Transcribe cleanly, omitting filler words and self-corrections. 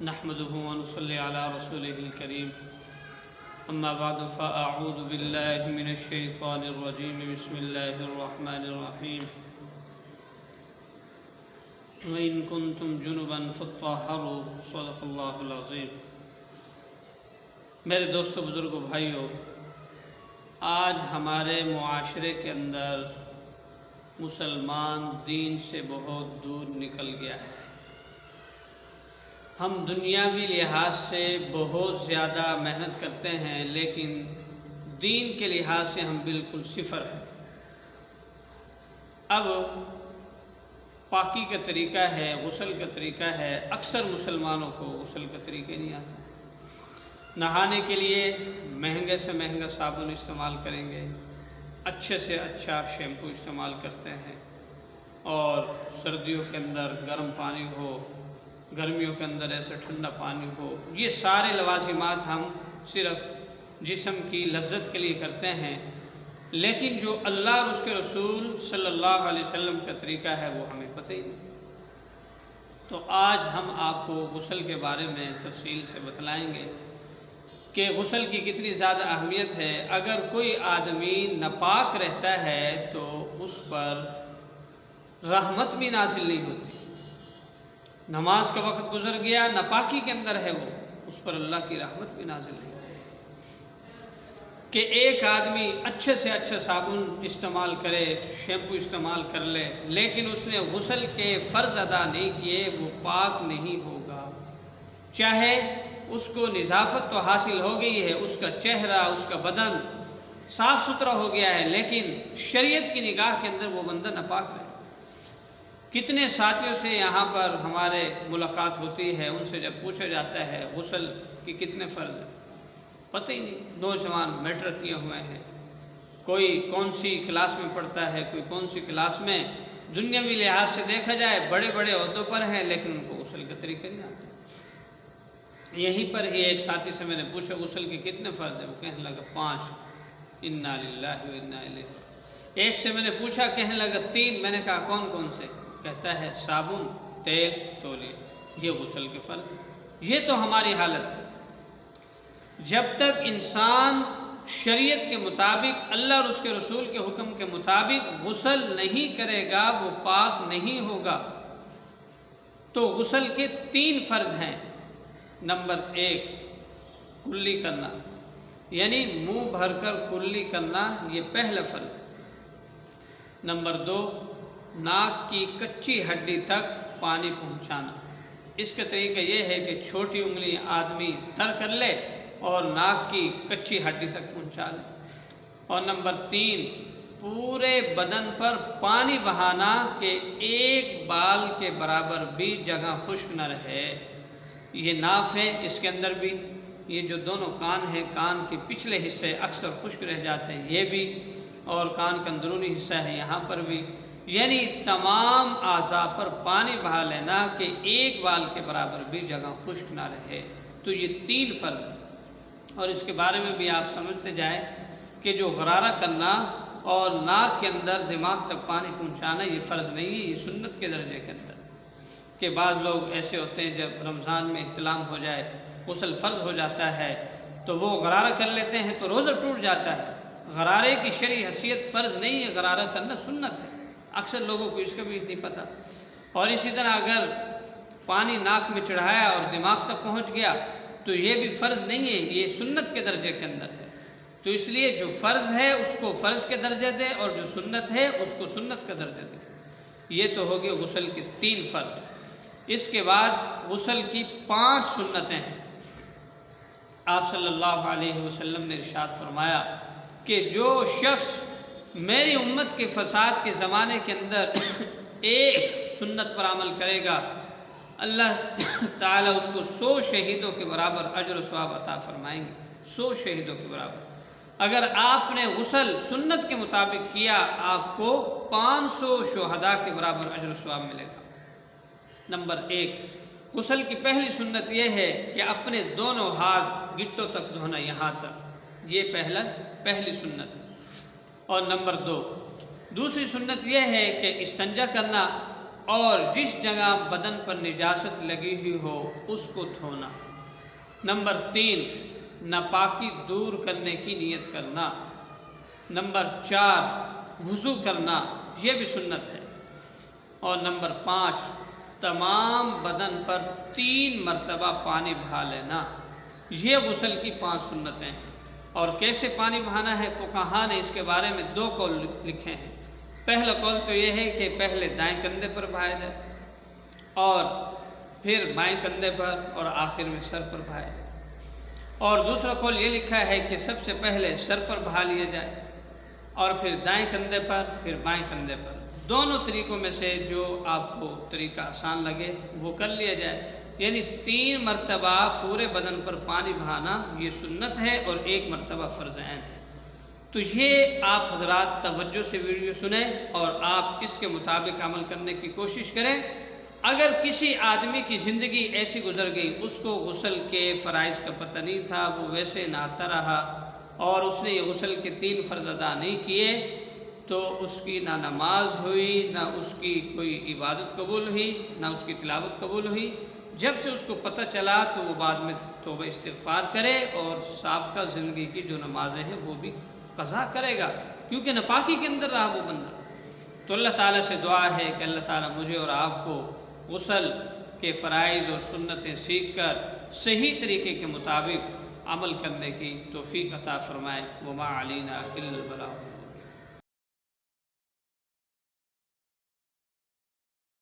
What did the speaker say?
نحمده ونصلي على رسوله الكريم أما بعد فأعوذ بالله من الشيطان الرجيم بسم الله الرحمن الرحيم وإن كنتم جنبا فاطهروا صدق الله العظيم۔ میرے دوستو، بزرگوں، بھائیوں، آج ہمارے معاشرے کے اندر مسلمان دین سے بہت دور نکل گیا ہے۔ ہم دنیاوی لحاظ سے بہت زیادہ محنت کرتے ہیں، لیکن دین کے لحاظ سے ہم بالکل صفر ہیں۔ اب پاکی کا طریقہ ہے، غسل کا طریقہ ہے، اکثر مسلمانوں کو غسل کا طریقہ نہیں آتا۔ نہانے کے لیے مہنگے سے مہنگا صابن استعمال کریں گے، اچھے سے اچھا شیمپو استعمال کرتے ہیں، اور سردیوں کے اندر گرم پانی ہو، گرمیوں کے اندر ایسے ٹھنڈا پانی ہو، یہ سارے لوازمات ہم صرف جسم کی لذت کے لیے کرتے ہیں، لیکن جو اللہ اور اس کے رسول صلی اللہ علیہ وسلم کا طریقہ ہے وہ ہمیں پتہ ہی نہیں۔ تو آج ہم آپ کو غسل کے بارے میں تفصیل سے بتلائیں گے کہ غسل کی کتنی زیادہ اہمیت ہے۔ اگر کوئی آدمی ناپاک رہتا ہے تو اس پر رحمت بھی نازل نہیں ہوتی۔ نماز کا وقت گزر گیا، ناپاکی کے اندر ہے وہ، اس پر اللہ کی رحمت بھی نازل نہیں ہوتی۔ کہ ایک آدمی اچھے سے اچھا صابن استعمال کرے، شیمپو استعمال کر لے، لیکن اس نے غسل کے فرض ادا نہیں کیے، وہ پاک نہیں ہوگا۔ چاہے اس کو نظافت تو حاصل ہو گئی ہے، اس کا چہرہ، اس کا بدن صاف ستھرا ہو گیا ہے، لیکن شریعت کی نگاہ کے اندر وہ بندہ ناپاک ہے۔ کتنے ساتھیوں سے یہاں پر ہمارے ملاقات ہوتی ہے، ان سے جب پوچھا جاتا ہے غسل کی کتنے فرض ہیں، پتہ ہی نہیں۔ نوجوان میٹرک کیے ہوئے ہیں، کوئی کون سی کلاس میں پڑھتا ہے، کوئی کون سی کلاس میں، دنیاوی لحاظ سے دیکھا جائے بڑے بڑے عہدوں پر ہیں، لیکن ان کو غسل کا طریقہ نہیں آتا۔ یہیں پر ہی ایک ساتھی سے میں نے پوچھا غسل کے کتنے فرض ہیں، وہ کہنے لگا 5۔ انا للہ و انا الیہ۔ ایک سے میں نے پوچھا، کہنے لگا 3۔ میں نے کہا کون کون سے؟ کہتا ہے صابن، تیل، تولیہ، یہ غسل کے فرض۔ یہ تو ہماری حالت ہے۔ جب تک انسان شریعت کے مطابق، اللہ اور اس کے رسول کے حکم کے مطابق غسل نہیں کرے گا، وہ پاک نہیں ہوگا۔ تو غسل کے 3 فرض ہیں۔ نمبر 1 کلی کرنا، یعنی منہ بھر کر کلی کرنا، یہ پہلا فرض ہے۔ نمبر 2 ناک کی کچی ہڈی تک پانی پہنچانا۔ اس کا طریقہ یہ ہے کہ چھوٹی انگلی آدمی تر کر لے اور ناک کی کچی ہڈی تک پہنچا لے۔ اور نمبر 3 پورے بدن پر پانی بہانا کہ ایک بال کے برابر بھی جگہ خشک نہ رہے۔ یہ ناف ہے، اس کے اندر بھی، یہ جو دونوں کان ہیں، کان کے پچھلے حصے اکثر خشک رہ جاتے ہیں، یہ بھی، اور کان کا اندرونی حصہ ہے یہاں پر بھی، یعنی تمام اعضاء پر پانی بہا لینا کہ ایک بال کے برابر بھی جگہ خشک نہ رہے۔ تو یہ 3 فرض ہیں، اور اس کے بارے میں بھی آپ سمجھتے جائیں کہ جو غرارہ کرنا اور ناک کے اندر دماغ تک پانی پہنچانا یہ فرض نہیں ہے، یہ سنت کے درجے کے اندر۔ کہ بعض لوگ ایسے ہوتے ہیں جب رمضان میں احتلام ہو جائے، غسل فرض ہو جاتا ہے، تو وہ غرارہ کر لیتے ہیں تو روزہ ٹوٹ جاتا ہے۔ غرارے کی شرعی حیثیت فرض نہیں ہے، غرارہ کرنا سنت ہے، اکثر لوگوں کو اس کا بھی نہیں پتہ۔ اور اسی طرح اگر پانی ناک میں چڑھایا اور دماغ تک پہنچ گیا تو یہ بھی فرض نہیں ہے، یہ سنت کے درجے کے اندر ہے۔ تو اس لیے جو فرض ہے اس کو فرض کے درجے دے، اور جو سنت ہے اس کو سنت کا درجہ دے۔ یہ تو ہو گیا غسل کے 3 فرض۔ اس کے بعد غسل کی 5 سنتیں ہیں۔ آپ صلی اللہ علیہ وسلم نے ارشاد فرمایا کہ جو شخص میری امت کے فساد کے زمانے کے اندر ایک سنت پر عمل کرے گا، اللہ تعالیٰ اس کو 100 شہیدوں کے برابر اجر و ثواب عطا فرمائیں گے۔ 100 شہیدوں کے برابر۔ اگر آپ نے غسل سنت کے مطابق کیا، آپ کو 500 شہداء کے برابر اجر و ثواب ملے گا۔ نمبر 1 غسل کی پہلی سنت یہ ہے کہ اپنے دونوں ہاتھ گٹوں تک دھونا، یہاں تک، یہ پہلی سنت ہے۔ اور نمبر 2 دوسری سنت یہ ہے کہ استنجا کرنا، اور جس جگہ بدن پر نجاست لگی ہوئی ہو اس کو دھونا۔ نمبر 3، ناپاکی دور کرنے کی نیت کرنا۔ نمبر 4، وضو کرنا، یہ بھی سنت ہے۔ اور نمبر 5، تمام بدن پر 3 مرتبہ پانی بہا لینا۔ یہ غسل کی 5 سنتیں ہیں۔ اور کیسے پانی بہانا ہے، فقہا نے اس کے بارے میں 2 قول لکھے ہیں۔ پہلا قول تو یہ ہے کہ پہلے دائیں کندھے پر بہایا جائے اور پھر بائیں کندھے پر اور آخر میں سر پر بہایا جائے۔ اور دوسرا قول یہ لکھا ہے کہ سب سے پہلے سر پر بہا لیا جائے اور پھر دائیں کندھے پر، پھر بائیں کندھے پر۔ دونوں طریقوں میں سے جو آپ کو طریقہ آسان لگے وہ کر لیا جائے، یعنی 3 مرتبہ پورے بدن پر پانی بہانا یہ سنت ہے اور 1 مرتبہ فرض عین ہے۔ تو یہ آپ حضرات توجہ سے ویڈیو سنیں اور آپ اس کے مطابق عمل کرنے کی کوشش کریں۔ اگر کسی آدمی کی زندگی ایسی گزر گئی، اس کو غسل کے فرائض کا پتہ نہیں تھا، وہ ویسے نہاتا رہا اور اس نے یہ غسل کے 3 فرض ادا نہیں کیے، تو اس کی نہ نماز ہوئی، نہ اس کی کوئی عبادت قبول ہوئی، نہ اس کی تلاوت قبول ہوئی۔ جب سے اس کو پتہ چلا تو وہ بعد میں توبہ استغفار کرے اور سابقہ زندگی کی جو نمازیں ہیں وہ بھی قضا کرے گا، کیونکہ ناپاکی کے اندر رہا وہ بندہ۔ تو اللہ تعالیٰ سے دعا ہے کہ اللہ تعالیٰ مجھے اور آپ کو غسل کے فرائض اور سنتیں سیکھ کر صحیح طریقے کے مطابق عمل کرنے کی توفیق عطا فرمائے۔ وما علینا الا البلاغ۔